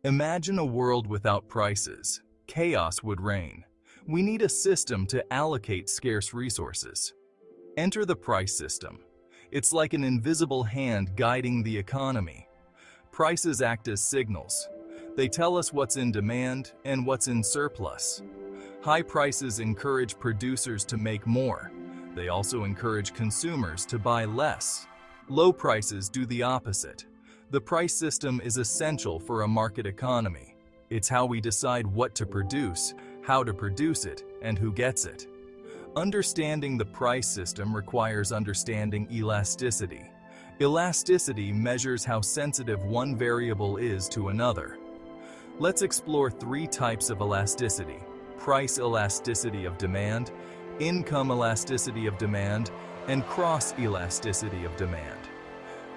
Imagine a world without prices. Chaos would reign. We need a system to allocate scarce resources. Enter the price system. It's like an invisible hand guiding the economy. Prices act as signals. They tell us what's in demand and what's in surplus. High prices encourage producers to make more. They also encourage consumers to buy less. Low prices do the opposite. The price system is essential for a market economy. It's how we decide what to produce, how to produce it, and who gets it. Understanding the price system requires understanding elasticity. Elasticity measures how sensitive one variable is to another. Let's explore three types of elasticity: price elasticity of demand, income elasticity of demand, and cross-elasticity of demand.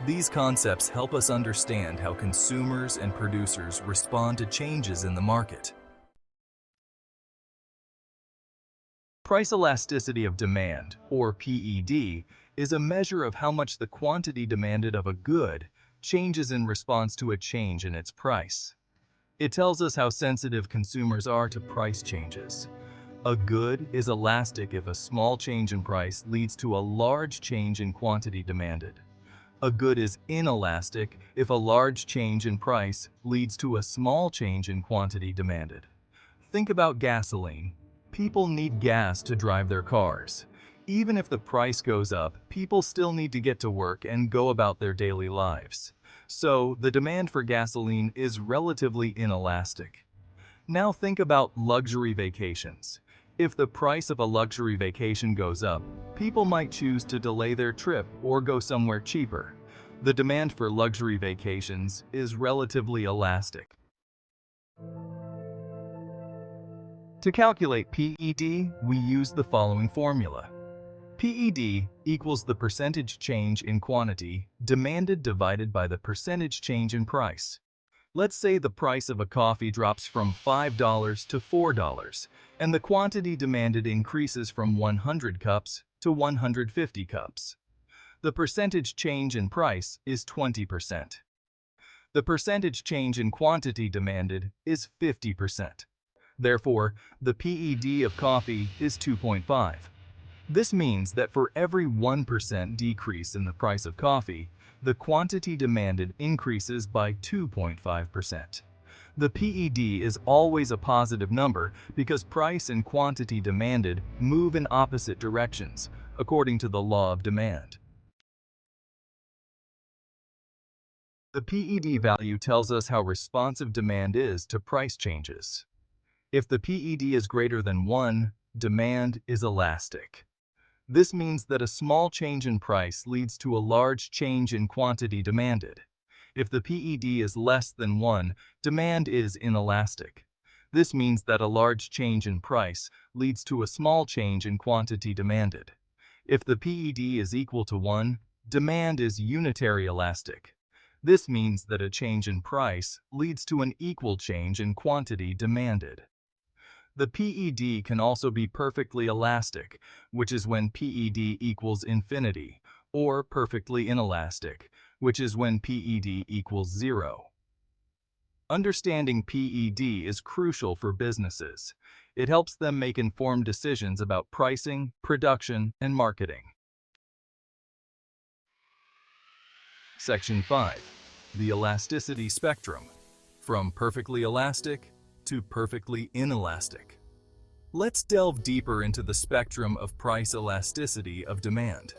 These concepts help us understand how consumers and producers respond to changes in the market. Price elasticity of demand, or PED, is a measure of how much the quantity demanded of a good changes in response to a change in its price. It tells us how sensitive consumers are to price changes. A good is elastic if a small change in price leads to a large change in quantity demanded. A good is inelastic if a large change in price leads to a small change in quantity demanded. Think about gasoline. People need gas to drive their cars. Even if the price goes up, people still need to get to work and go about their daily lives. So, the demand for gasoline is relatively inelastic. Now think about luxury vacations. If the price of a luxury vacation goes up, people might choose to delay their trip or go somewhere cheaper. The demand for luxury vacations is relatively elastic. To calculate PED, we use the following formula. PED equals the percentage change in quantity demanded divided by the percentage change in price. Let's say the price of a coffee drops from $5 to $4, and the quantity demanded increases from 100 cups to 150 cups. The percentage change in price is 20%. The percentage change in quantity demanded is 50%. Therefore, the PED of coffee is 2.5. This means that for every 1% decrease in the price of coffee, the quantity demanded increases by 2.5%. The PED is always a positive number because price and quantity demanded move in opposite directions, according to the law of demand. The PED value tells us how responsive demand is to price changes. If the PED is greater than 1, demand is elastic. This means that a small change in price leads to a large change in quantity demanded. If the PED is less than 1, demand is inelastic. This means that a large change in price leads to a small change in quantity demanded. If the PED is equal to 1, demand is unitary elastic. This means that a change in price leads to an equal change in quantity demanded. The PED can also be perfectly elastic, which is when PED equals infinity, or perfectly inelastic, which is when PED equals 0. Understanding PED is crucial for businesses. It helps them make informed decisions about pricing, production, and marketing. Section 5. The elasticity spectrum. From perfectly elastic to perfectly inelastic. Let's delve deeper into the spectrum of price elasticity of demand.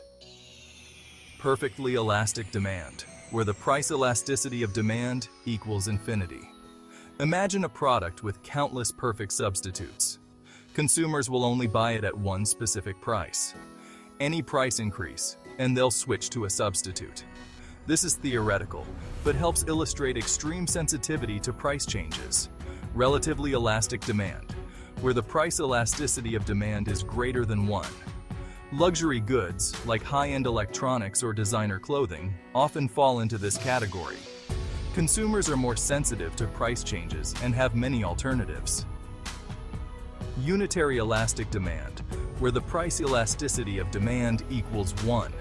Perfectly elastic demand, where the price elasticity of demand equals infinity. Imagine a product with countless perfect substitutes. Consumers will only buy it at one specific price. Any price increase, and they'll switch to a substitute. This is theoretical, but helps illustrate extreme sensitivity to price changes. Relatively elastic demand, where the price elasticity of demand is greater than 1. Luxury goods, like high-end electronics or designer clothing, often fall into this category. Consumers are more sensitive to price changes and have many alternatives. Unitary elastic demand, where the price elasticity of demand equals 1.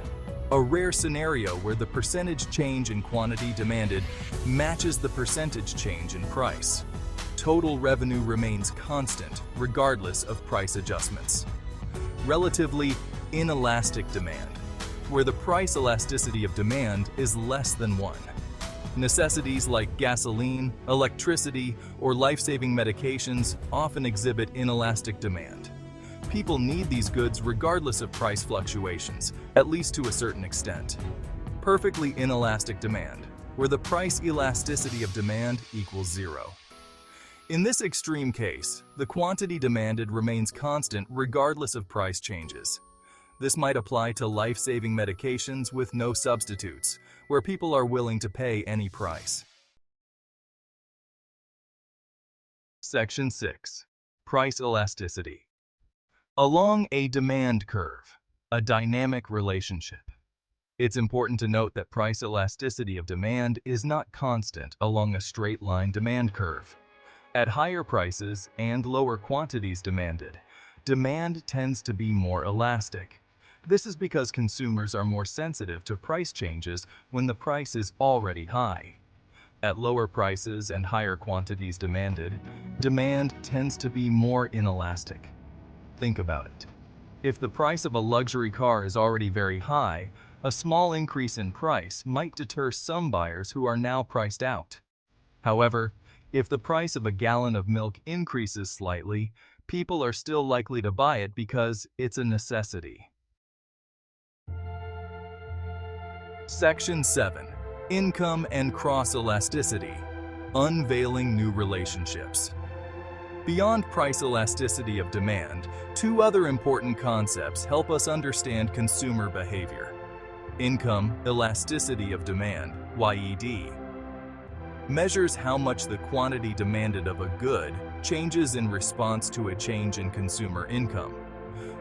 a rare scenario where the percentage change in quantity demanded matches the percentage change in price. Total revenue remains constant regardless of price adjustments. Relatively inelastic demand, where the price elasticity of demand is less than 1. Necessities like gasoline, electricity, or life-saving medications often exhibit inelastic demand. People need these goods regardless of price fluctuations, at least to a certain extent. Perfectly inelastic demand, where the price elasticity of demand equals 0. In this extreme case, the quantity demanded remains constant regardless of price changes. This might apply to life-saving medications with no substitutes, where people are willing to pay any price. Section 6. Price elasticity. Along a demand curve, a dynamic relationship. It's important to note that price elasticity of demand is not constant along a straight-line demand curve. At higher prices and lower quantities demanded, demand tends to be more elastic. This is because consumers are more sensitive to price changes when the price is already high. At lower prices and higher quantities demanded, demand tends to be more inelastic. Think about it. If the price of a luxury car is already very high, a small increase in price might deter some buyers who are now priced out. However, if the price of a gallon of milk increases slightly, people are still likely to buy it because it's a necessity. Section 7. Income and cross-elasticity. Unveiling new relationships. Beyond price elasticity of demand, two other important concepts help us understand consumer behavior. Income elasticity of demand, YED, measures how much the quantity demanded of a good changes in response to a change in consumer income.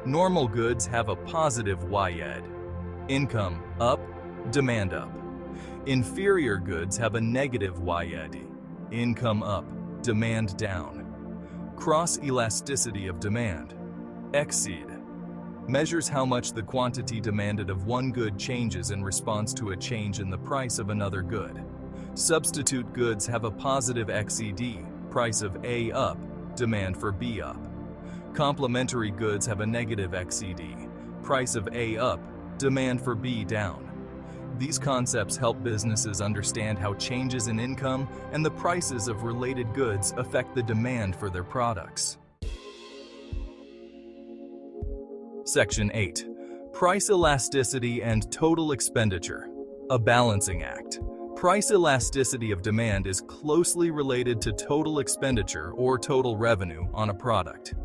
Normal goods have a positive YED. Income up, demand up. Inferior goods have a negative YED. Income up, demand down. Cross-elasticity of demand, XED, measures how much the quantity demanded of one good changes in response to a change in the price of another good. Substitute goods have a positive XED, price of A up, demand for B up. Complementary goods have a negative XED, price of A up, demand for B down. These concepts help businesses understand how changes in income and the prices of related goods affect the demand for their products. Section 8. Price elasticity and total expenditure. A balancing act. Price elasticity of demand is closely related to total expenditure or total revenue on a product.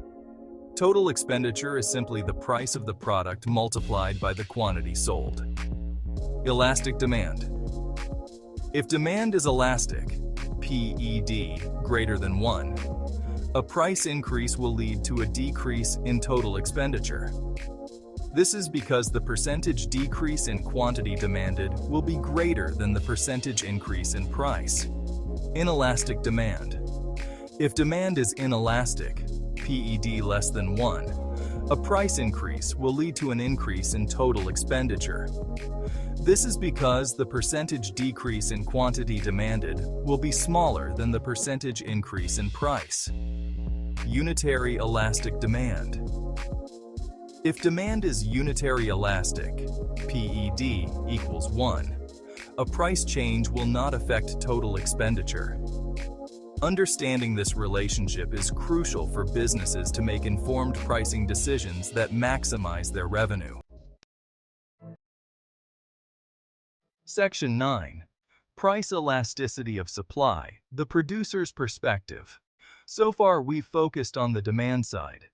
Total expenditure is simply the price of the product multiplied by the quantity sold. Elastic demand. If demand is elastic, PED greater than 1, a price increase will lead to a decrease in total expenditure. This is because the percentage decrease in quantity demanded will be greater than the percentage increase in price. Inelastic demand. If demand is inelastic, PED less than 1, a price increase will lead to an increase in total expenditure. This is because the percentage decrease in quantity demanded will be smaller than the percentage increase in price. Unitary elastic demand. If demand is unitary elastic, PED equals 1, a price change will not affect total expenditure. Understanding this relationship is crucial for businesses to make informed pricing decisions that maximize their revenue. Section 9. Price elasticity of supply, the producer's perspective. So far, we've focused on the demand side.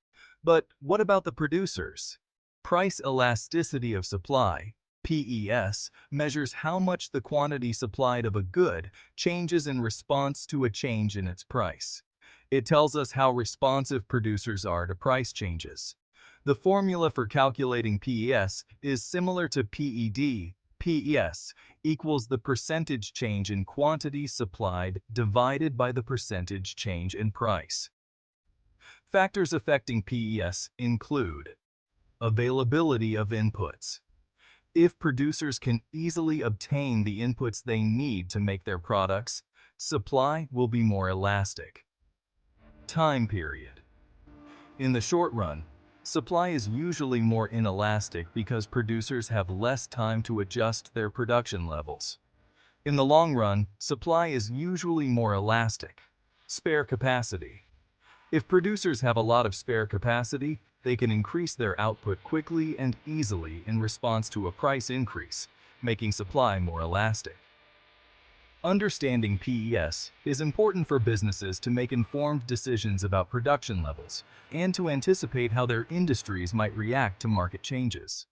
But what about the producers? Price elasticity of supply, PES, measures how much the quantity supplied of a good changes in response to a change in its price. It tells us how responsive producers are to price changes. The formula for calculating PES is similar to PED. PES equals the percentage change in quantity supplied divided by the percentage change in price. Factors affecting PES include availability of inputs. If producers can easily obtain the inputs they need to make their products, supply will be more elastic. Time period. In the short run, supply is usually more inelastic because producers have less time to adjust their production levels. In the long run, supply is usually more elastic. Spare capacity. If producers have a lot of spare capacity, they can increase their output quickly and easily in response to a price increase, making supply more elastic. Understanding PES is important for businesses to make informed decisions about production levels and to anticipate how their industries might react to market changes.